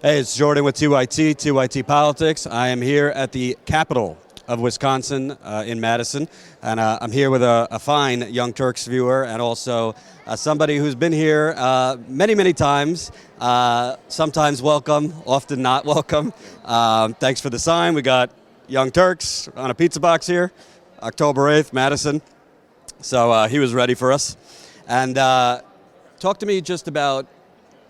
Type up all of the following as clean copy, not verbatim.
Hey, it's Jordan with 2YT Politics. I am here at the capital of Wisconsin in Madison, and I'm here with a fine Young Turks viewer and also somebody who's been here many times, sometimes welcome, often not welcome. Thanks for the sign. We got Young Turks on a pizza box here, October 8th, Madison. So he was ready for us. And talk to me just about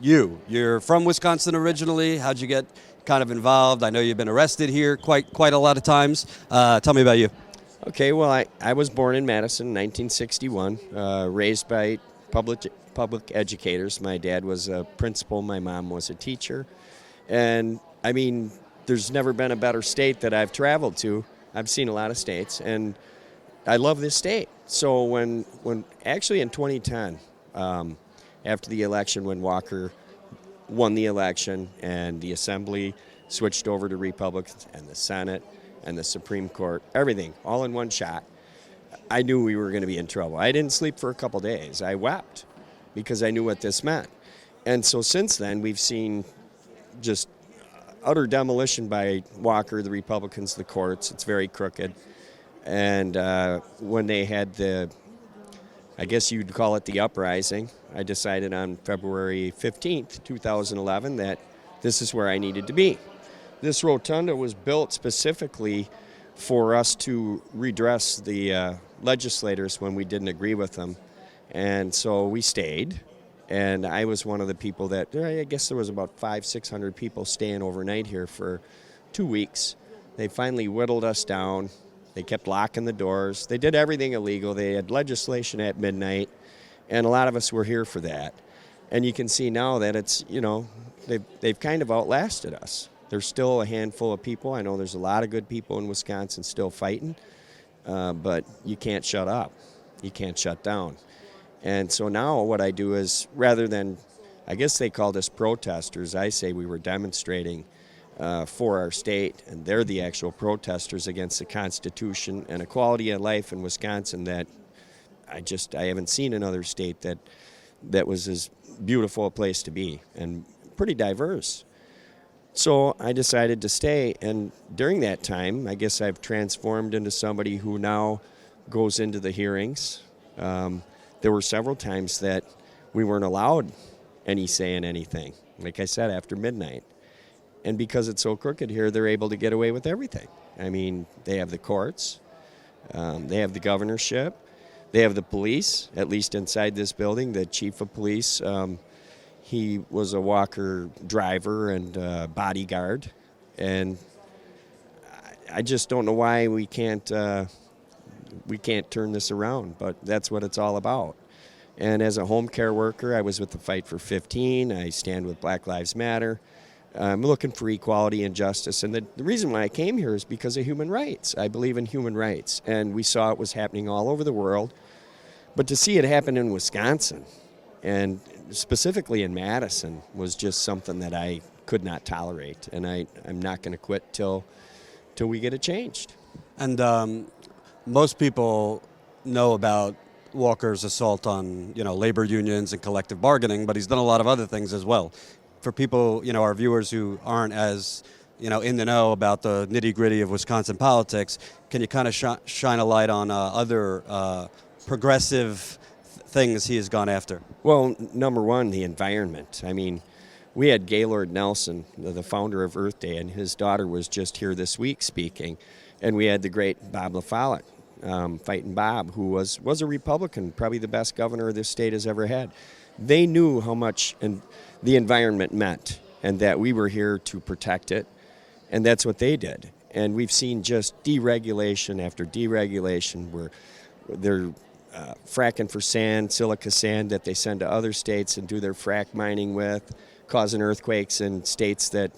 you're from Wisconsin originally. How'd you get kind of involved? I know you've been arrested here quite a lot of times. Tell me about you. Okay, well, I was born in Madison in 1961, raised by public educators. My dad was a principal, my mom was a teacher. And, I mean, there's never been a better state that I've traveled to. I've seen a lot of states, and I love this state. So when actually in 2010, after the election, when Walker won the election and the Assembly switched over to Republicans and the Senate and the Supreme Court, everything, all in one shot, I knew we were going to be in trouble. I didn't sleep for a couple days. I wept because I knew what this meant. And so since then, we've seen just utter demolition by Walker, the Republicans, the courts. It's very crooked. And when they had I guess you'd call it the Uprising, I decided on February 15th, 2011, that this is where I needed to be. This rotunda was built specifically for us to redress the legislators when we didn't agree with them. And so we stayed, and I was one of the people that, I guess there was about 500-600 people staying overnight here for 2 weeks. They finally whittled us down. They kept locking the doors. They did everything illegal. They had legislation at midnight, and a lot of us were here for that. And you can see now that it's, they've kind of outlasted us. There's still a handful of people. I know there's a lot of good people in Wisconsin still fighting, but you can't shut up. You can't shut down. And so now what I do is, rather than, I guess they called us protesters, I say we were demonstrating for our state, and they're the actual protesters against the Constitution and a quality of life in Wisconsin that I haven't seen another state that was as beautiful a place to be and pretty diverse. So I decided to stay, and during that time, I guess I've transformed into somebody who now goes into the hearings. There were several times that we weren't allowed any say in anything, like I said, after midnight. And because it's so crooked here, they're able to get away with everything. I mean, they have the courts, they have the governorship, they have the police, at least inside this building. The chief of police, he was a Walker driver and bodyguard. And I just don't know why we can't turn this around, but that's what it's all about. And as a home care worker, I was with the Fight for 15. I stand with Black Lives Matter. I'm looking for equality and justice, and the reason why I came here is because of human rights. I believe in human rights, and we saw it was happening all over the world. But to see it happen in Wisconsin, and specifically in Madison, was just something that I could not tolerate, and I'm not going to quit till we get it changed. And most people know about Walker's assault on labor unions and collective bargaining, but he's done a lot of other things as well. For people, our viewers who aren't as, in the know about the nitty-gritty of Wisconsin politics, can you kind of shine a light on other progressive things he has gone after? Well, number one, the environment. I mean, we had Gaylord Nelson, the founder of Earth Day, and his daughter was just here this week speaking. And we had the great Bob LaFollette, Fighting Bob, who was a Republican, probably the best governor this state has ever had. They knew how much the environment meant, and that we were here to protect it, and that's what they did. And we've seen just deregulation after deregulation, where they're fracking for sand, silica sand that they send to other states and do their frack mining with, causing earthquakes in states that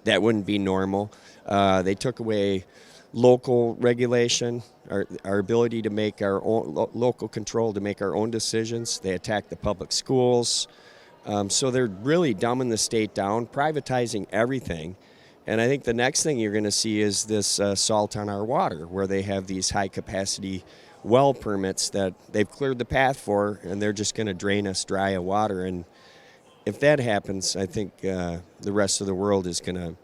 that wouldn't be normal. They took away local regulation, our ability to make our own local control, to make our own decisions. They attack the public schools. So they're really dumbing the state down, privatizing everything. And I think the next thing you're going to see is this salt on our water, where they have these high-capacity well permits that they've cleared the path for, and they're just going to drain us dry of water. And if that happens, I think the rest of the world is going to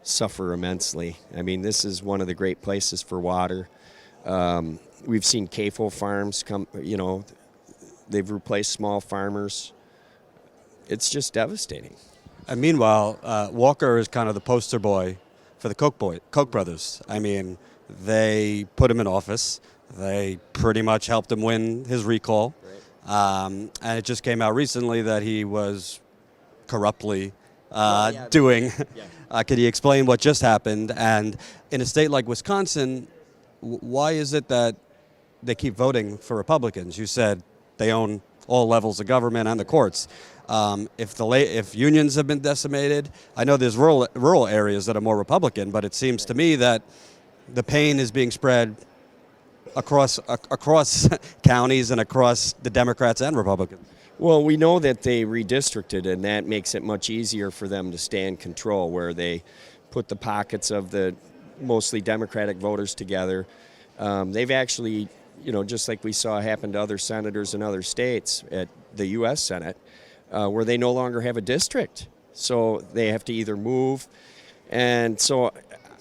suffer immensely. I mean, this is one of the great places for water. We've seen CAFO farms come, they've replaced small farmers. It's just devastating. And meanwhile, Walker is kind of the poster boy for the Koch brothers. I mean, they put him in office. They pretty much helped him win his recall. And it just came out recently that he was corruptly doing. Yeah. Could you explain what just happened? And in a state like Wisconsin, why is it that they keep voting for Republicans? You said they own all levels of government and the courts. If unions have been decimated, I know there's rural areas that are more Republican, but it seems to me that the pain is being spread across counties and across the Democrats and Republicans. Well, we know that they redistricted, and that makes it much easier for them to stay in control, where they put the pockets of the mostly Democratic voters together. They've actually, just like we saw happen to other senators in other states at the U.S. Senate, where they no longer have a district. So they have to either move. And so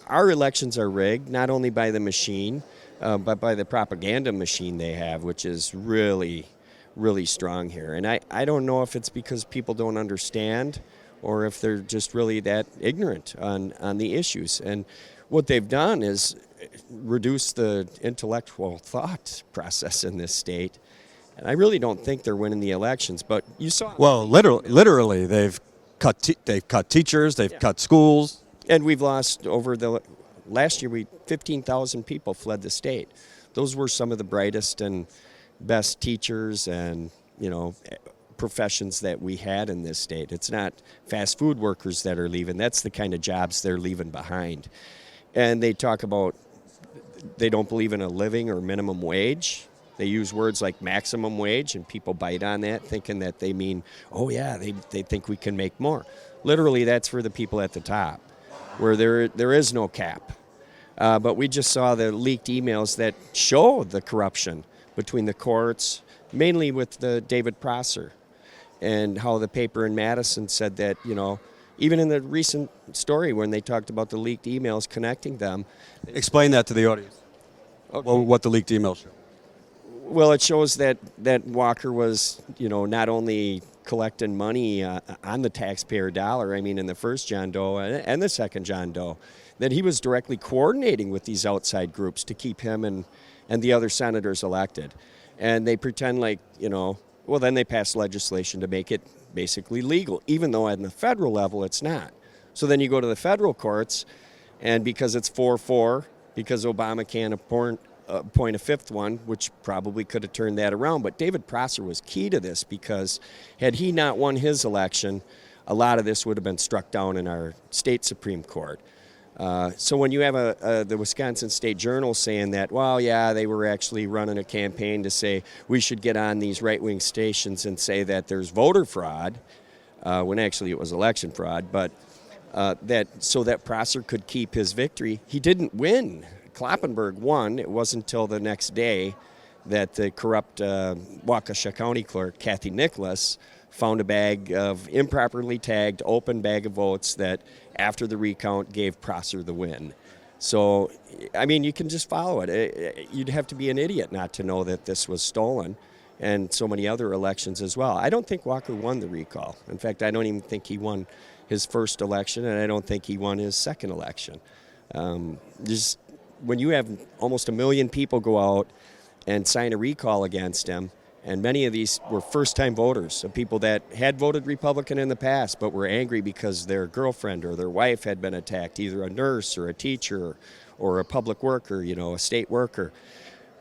our elections are rigged, not only by the machine, but by the propaganda machine they have, which is really, really strong here. And I don't know if it's because people don't understand or if they're just really that ignorant on the issues. And what they've done is reduce the intellectual thought process in this state. And I really don't think they're winning the elections. But you saw. Well, literally, they've cut teachers, they've cut schools, and we've lost over the last year. 15,000 people fled the state. Those were some of the brightest and best teachers and professions that we had in this state. It's not fast food workers that are leaving. That's the kind of jobs they're leaving behind. And they talk about they don't believe in a living or minimum wage. They use words like maximum wage, and people bite on that, thinking that they mean, oh yeah, they think we can make more. Literally, that's for the people at the top, where there is no cap. But we just saw the leaked emails that show the corruption between the courts, mainly with the David Prosser, and how the paper in Madison said that, even in the recent story when they talked about the leaked emails connecting them. Explain that to the audience. Okay. Well, what the leaked emails show. Well, it shows that Walker was, not only collecting money on the taxpayer dollar, I mean, in the first John Doe and the second John Doe, that he was directly coordinating with these outside groups to keep him and the other senators elected. And they pretend like, then they pass legislation to make it basically legal, even though at the federal level it's not. So then you go to the federal courts, and because it's 4-4, because Obama can't appoint a fifth one, which probably could have turned that around. But David Prosser was key to this, because had he not won his election, a lot of this would have been struck down in our state Supreme Court. So when you have the Wisconsin State Journal saying that, well, yeah, they were actually running a campaign to say we should get on these right-wing stations and say that there's voter fraud, when actually it was election fraud, but so that Prosser could keep his victory. He didn't win. Kloppenburg won. It wasn't until the next day that the corrupt Waukesha County clerk, Kathy Nicholas, found a bag of improperly tagged open bag of votes that, after the recount, gave Prosser the win. So, I mean, you can just follow it. You'd have to be an idiot not to know that this was stolen, and so many other elections as well. I don't think Walker won the recall. In fact, I don't even think he won his first election, and I don't think he won his second election. Just when you have almost 1 million people go out and sign a recall against him, and many of these were first-time voters, of people that had voted Republican in the past but were angry because their girlfriend or their wife had been attacked, either a nurse or a teacher or a public worker, a state worker,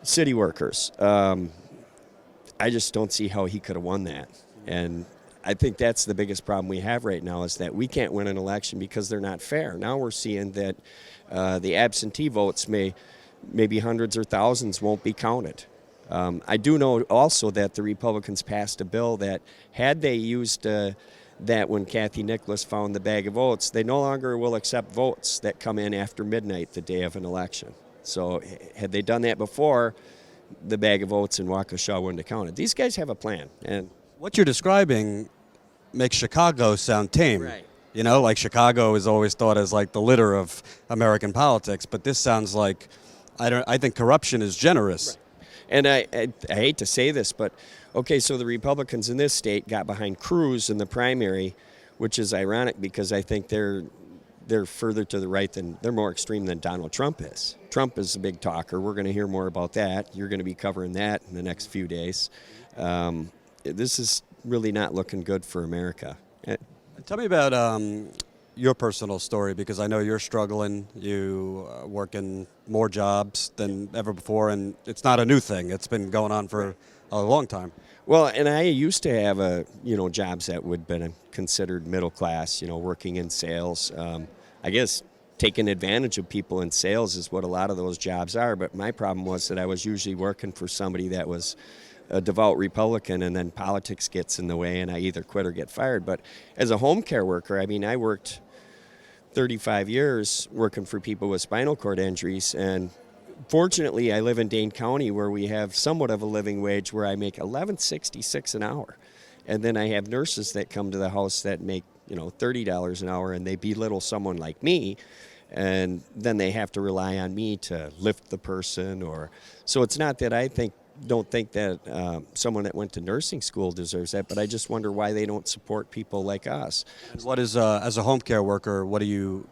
city workers. I just don't see how he could have won that. And I think that's the biggest problem we have right now, is that we can't win an election because they're not fair. Now we're seeing that the absentee votes maybe hundreds or thousands won't be counted. I do know also that the Republicans passed a bill that, had they used that when Kathy Nicholas found the bag of votes, they no longer will accept votes that come in after midnight the day of an election. So had they done that before, the bag of votes in Waukesha wouldn't have counted. These guys have a plan. And what you're describing makes Chicago sound tame. Right. You know, like Chicago is always thought as like the litter of American politics, but this sounds like I think corruption is generous. And I hate to say this, but okay, so the Republicans in this state got behind Cruz in the primary, which is ironic because I think they're further to the right they're more extreme than Donald Trump is. Trump is a big talker. We're going to hear more about that. You're going to be covering that in the next few days. This is really not looking good for America. Tell me about your personal story, because I know you're struggling. You work in more jobs than ever before, and it's not a new thing. It's been going on for a long time. Well, and I used to have jobs that would have been considered middle class, working in sales. I guess taking advantage of people in sales is what a lot of those jobs are. But my problem was that I was usually working for somebody that was a devout Republican, and then politics gets in the way, and I either quit or get fired. But as a home care worker, I mean, I worked 35 years working for people with spinal cord injuries, and fortunately, I live in Dane County where we have somewhat of a living wage where I make $11.66 an hour. And then I have nurses that come to the house that make, $30 an hour, and they belittle someone like me, and then they have to rely on me to lift the person. So it's not that I don't think that someone that went to nursing school deserves that, but I just wonder why they don't support people like us. What is as a home care worker? What do you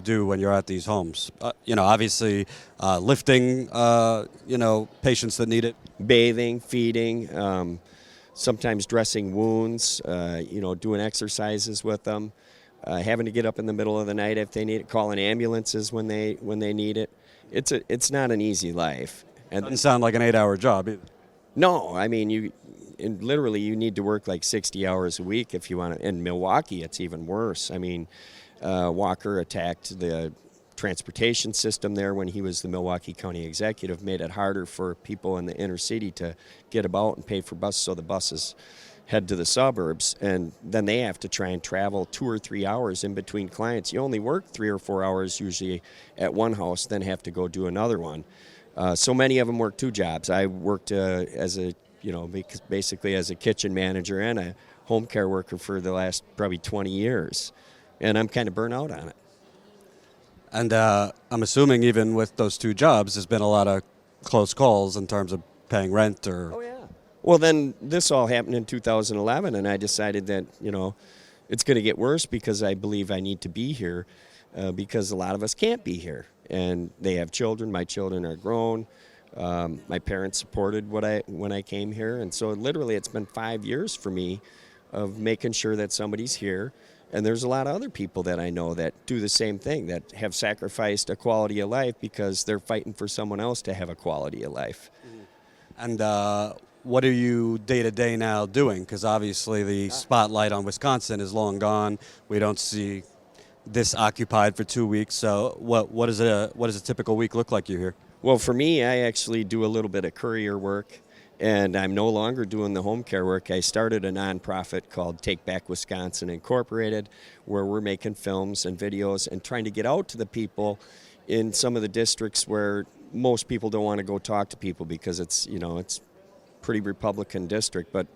do when you're at these homes? Obviously, lifting, patients that need it. Bathing, feeding, sometimes dressing wounds, doing exercises with them, having to get up in the middle of the night if they need it, calling ambulances when they need it. It's not an easy life. And doesn't sound like an 8-hour job either. No, I mean you need to work like 60 hours a week if you want to. In Milwaukee, it's even worse. I mean, Walker attacked the transportation system there when he was the Milwaukee County executive, made it harder for people in the inner city to get about and pay for buses, so the buses head to the suburbs, and then they have to try and travel 2 or 3 hours in between clients. You only work 3 or 4 hours usually at one house, then have to go do another one. So many of them work 2 jobs. I worked basically as a kitchen manager and a home care worker for the last probably 20 years, and I'm kind of burnt out on it. And I'm assuming even with those 2 jobs, there's been a lot of close calls in terms of paying rent or... Oh, yeah. Well, then this all happened in 2011, and I decided that, it's going to get worse because I believe I need to be here because a lot of us can't be here. And they have children. My children are grown. My parents supported when I came here. And so literally it's been 5 years for me of making sure that somebody's here. And there's a lot of other people that I know that do the same thing, that have sacrificed a quality of life because they're fighting for someone else to have a quality of life. And what are you day-to-day now doing? Because obviously the spotlight on Wisconsin is long gone. We don't see this occupied for 2 weeks. So what does a typical week look like you here? Well, for me, I actually do a little bit of courier work, and I'm no longer doing the home care work. I started a nonprofit called Take Back Wisconsin Incorporated, where we're making films and videos and trying to get out to the people in some of the districts where most people don't want to go talk to people because it's pretty Republican district. But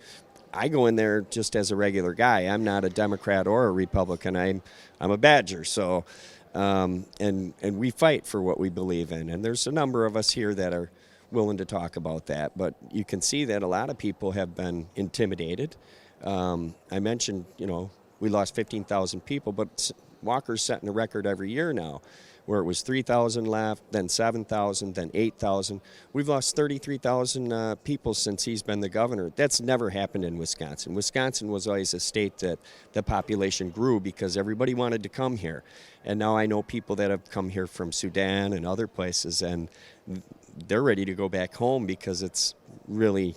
I go in there just as a regular guy. I'm not a Democrat or a Republican. I'm a Badger. So, and we fight for what we believe in. And there's a number of us here that are willing to talk about that. But you can see that a lot of people have been intimidated. I mentioned, we lost 15,000 people, but Walker's setting a record every year now, where it was 3,000 left, then 7,000, then 8,000. We've lost 33,000 people since he's been the governor. That's never happened in Wisconsin. Wisconsin was always a state that the population grew because everybody wanted to come here. And now I know people that have come here from Sudan and other places, and they're ready to go back home because it's really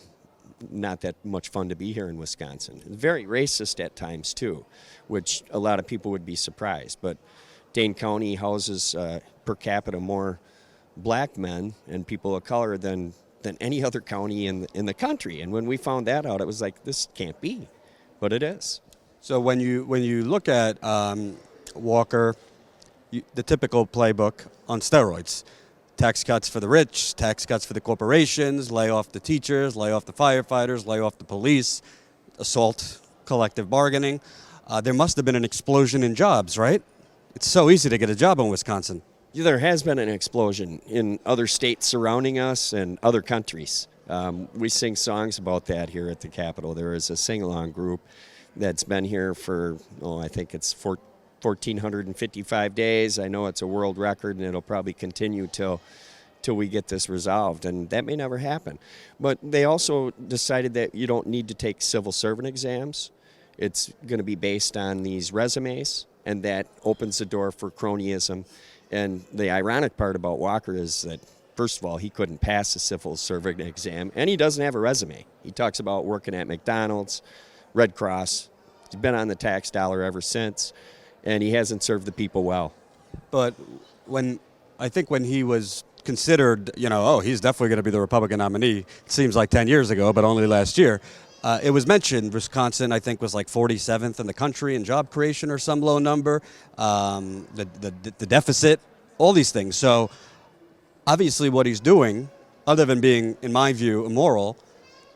not that much fun to be here in Wisconsin. Very racist at times, too, which a lot of people would be surprised. But Dane County houses per capita more black men and people of color than any other county in the country. And when we found that out, it was like, this can't be, but it is. So when you look at Walker, the typical playbook on steroids: tax cuts for the rich, tax cuts for the corporations, lay off the teachers, lay off the firefighters, lay off the police, assault collective bargaining. There must have been an explosion in jobs, right? It's so easy to get a job in Wisconsin. Yeah, there has been an explosion in other states surrounding us and other countries. We sing songs about that here at the Capitol. There is a sing-along group that's been here for, I think it's 1,455 days. I know it's a world record, and it'll probably continue till we get this resolved, and that may never happen. But they also decided that you don't need to take civil servant exams. It's going to be based on these resumes, and that opens the door for cronyism. And the ironic part about Walker is that, first of all, he couldn't pass a civil servant exam, and he doesn't have a resume. He talks about working at McDonald's, Red Cross. He's been on the tax dollar ever since, and he hasn't served the people well. But I think when he was considered, he's definitely going to be the Republican nominee, it seems like 10 years ago, but only last year, it was mentioned Wisconsin, I think, was like 47th in the country in job creation or some low number, the deficit, all these things. So obviously what he's doing, other than being, in my view, immoral,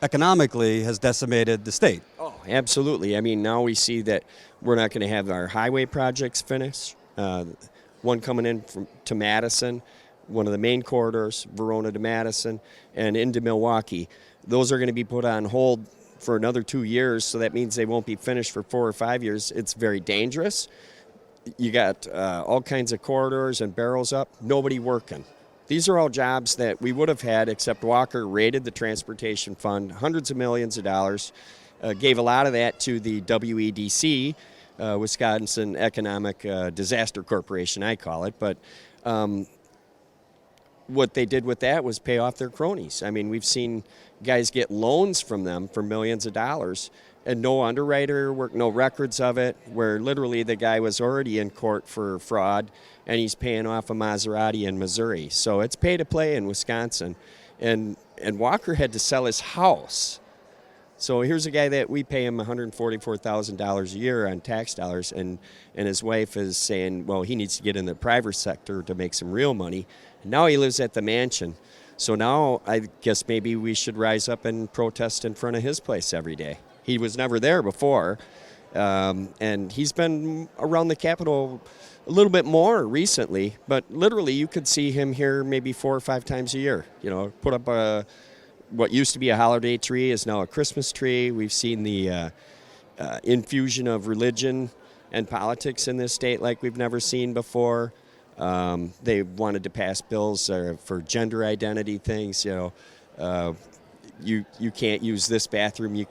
economically has decimated the state. Oh, absolutely. I mean, now we see that we're not going to have our highway projects finished. One coming in to Madison, one of the main corridors, Verona to Madison, and into Milwaukee. Those are going to be put on hold for another 2 years, so that means they won't be finished for 4 or 5 years. It's very dangerous. You got all kinds of corridors and barrels up, nobody working. These are all jobs that we would have had, except Walker raided the transportation fund, hundreds of millions of dollars, gave a lot of that to the WEDC, Wisconsin Economic Disaster Corporation, I call it. But what they did with that was pay off their cronies. I mean, we've seen guys get loans from them for millions of dollars and no underwriter work, no records of it, where literally the guy was already in court for fraud and he's paying off a Maserati in Missouri. So it's pay to play in Wisconsin. And Walker had to sell his house. So here's a guy that we pay him $144,000 a year on tax dollars, and his wife is saying, well, he needs to get in the private sector to make some real money. And now he lives at the mansion. So now I guess maybe we should rise up and protest in front of his place every day. He was never there before, and he's been around the Capitol a little bit more recently, but literally you could see him here maybe 4 or 5 times a year. Put up what used to be a holiday tree is now a Christmas tree. We've seen the infusion of religion and politics in this state like we've never seen before. They wanted to pass bills for gender identity things. You can't use this bathroom. You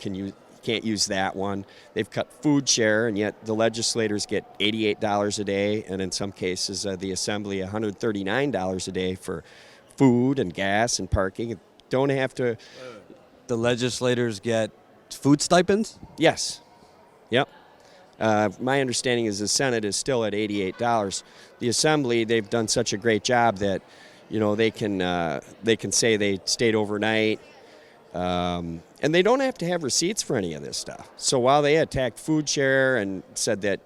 can't use that one. They've cut food share, and yet the legislators get $88 a day, and in some cases the assembly $139 a day for food and gas and parking. Don't have to. The legislators get food stipends? Yes. Yep. My understanding is the Senate is still at $88. The Assembly, they've done such a great job that, they can say they stayed overnight, and they don't have to have receipts for any of this stuff. So while they attacked food share and said that,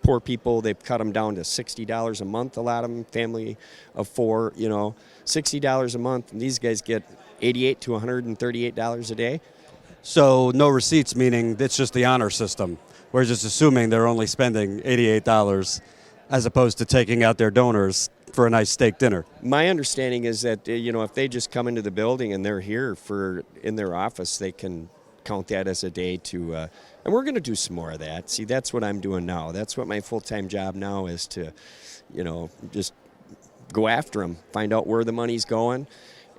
poor people, they've cut them down to $60 a month, a lot of them, family of 4, $60 a month, and these guys get $88 to $138 a day. So no receipts, meaning it's just the honor system. We're just assuming they're only spending $88 as opposed to taking out their donors for a nice steak dinner. My understanding is that, if they just come into the building and they're here in their office, they can count that as a day to, and we're going to do some more of that. See, that's what I'm doing now. That's what my full-time job now is, to, just go after them, find out where the money's going,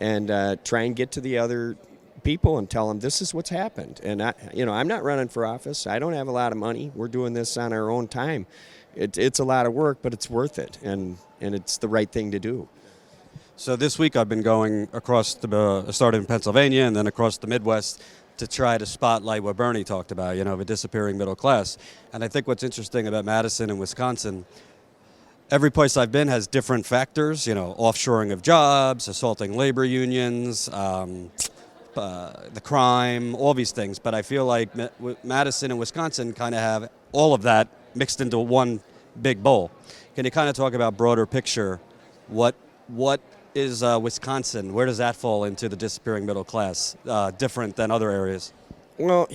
and try and get to the other people and tell them this is what's happened. And I'm not running for office. I don't have a lot of money. We're doing this on our own time. It's a lot of work, but it's worth it, and it's the right thing to do. So this week I've been going across started in Pennsylvania and then across the Midwest to try to spotlight what Bernie talked about, the disappearing middle class. And I think what's interesting about Madison and Wisconsin, every place I've been has different factors, offshoring of jobs, assaulting labor unions, the crime, all these things. But I feel like Madison and Wisconsin kind of have all of that mixed into one big bowl. Can you kind of talk about broader picture? What is Wisconsin? Where does that fall into the disappearing middle class, different than other areas? Well,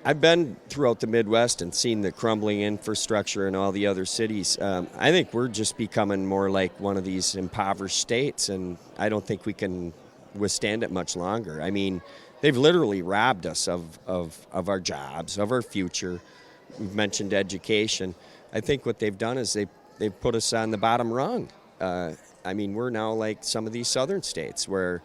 I've been throughout the Midwest and seen the crumbling infrastructure in all the other cities. I think we're just becoming more like one of these impoverished states, and I don't think we can withstand it much longer. I mean, they've literally robbed us of our jobs, of our future. We've mentioned education. I think what they've done is they've put us on the bottom rung. I mean, we're now like some of these southern states where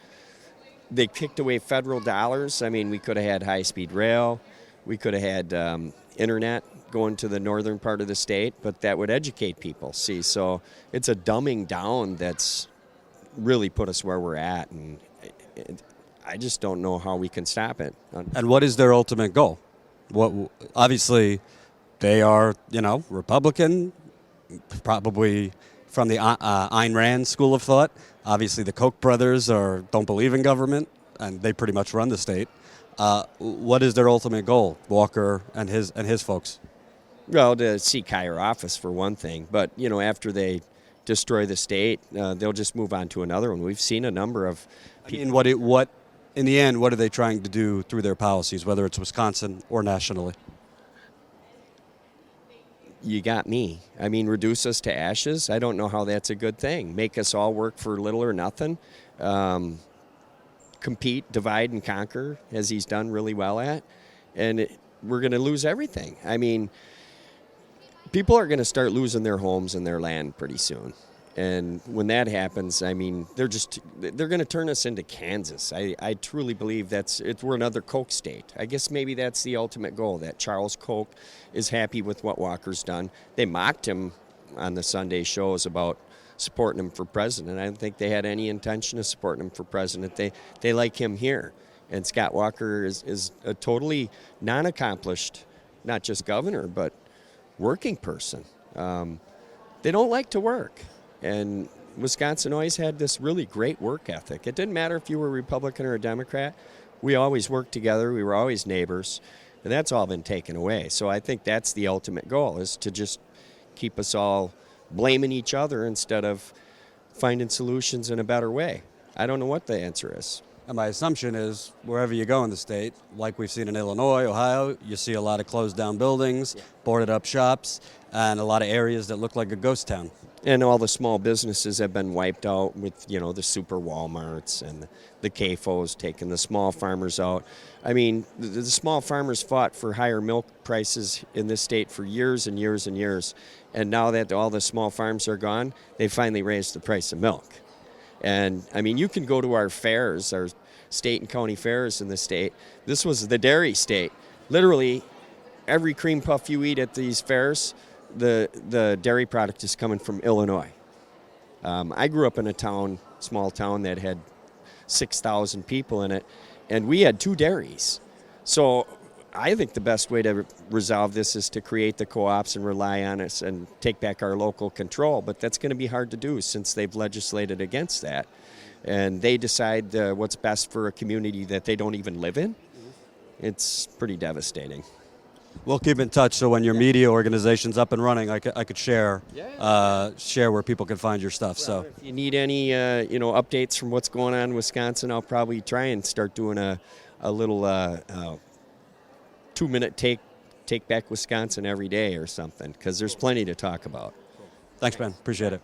they kicked away federal dollars. I mean, we could have had high-speed rail. We could have had internet going to the northern part of the state, but that would educate people. See, so it's a dumbing down that's really put us where we're at, and I just don't know how we can stop it. And what is their ultimate goal? What obviously they are, Republican, probably from the Ayn Rand school of thought. Obviously, the Koch brothers don't believe in government, and they pretty much run the state. What is their ultimate goal, Walker and his folks? Well, to seek higher office for one thing, but after they destroy the state, they'll just move on to another one. We've seen a number of people. I mean, what in the end, what are they trying to do through their policies, whether it's Wisconsin or nationally? You got me. I mean, reduce us to ashes. I don't know how that's a good thing. Make us all work for little or nothing. Compete, divide, and conquer, as he's done really well at. And we're going to lose everything. I mean, people are going to start losing their homes and their land pretty soon. And when that happens, I mean, they're going to turn us into Kansas. I truly believe we're another Koch state. I guess maybe that's the ultimate goal, that Charles Koch is happy with what Walker's done. They mocked him on the Sunday shows about supporting him for president. I don't think they had any intention of supporting him for president. They like him here. And Scott Walker is a totally non-accomplished, not just governor, but working person. They don't like to work. And Wisconsin always had this really great work ethic. It didn't matter if you were a Republican or a Democrat. We always worked together. We were always neighbors. And that's all been taken away. So I think that's the ultimate goal, is to just keep us all blaming each other instead of finding solutions in a better way. I don't know what the answer is. And my assumption is wherever you go in the state, like we've seen in Illinois, Ohio, you see a lot of closed down buildings, boarded up shops, and a lot of areas that look like a ghost town. And all the small businesses have been wiped out with, the super Walmarts and the CAFOs taking the small farmers out. I mean, the small farmers fought for higher milk prices in this state for years and years and years. And now that all the small farms are gone, they finally raised the price of milk. And, I mean, you can go to our fairs, our state and county fairs in the state. This was the dairy state. Literally, every cream puff you eat at these fairs, the dairy product is coming from Illinois. I grew up in a small town that had 6,000 people in it, and we had 2 dairies. So I think the best way to resolve this is to create the co-ops and rely on us and take back our local control. But that's going to be hard to do since they've legislated against that. And they decide what's best for a community that they don't even live in. It's pretty devastating. We'll keep in touch, so when your media organization's up and running, I could share where people can find your stuff. Well, if you need any updates from what's going on in Wisconsin, I'll probably try and start doing a little 2-minute take back Wisconsin every day or something, because there's plenty to talk about. Thanks, Ben. Appreciate it.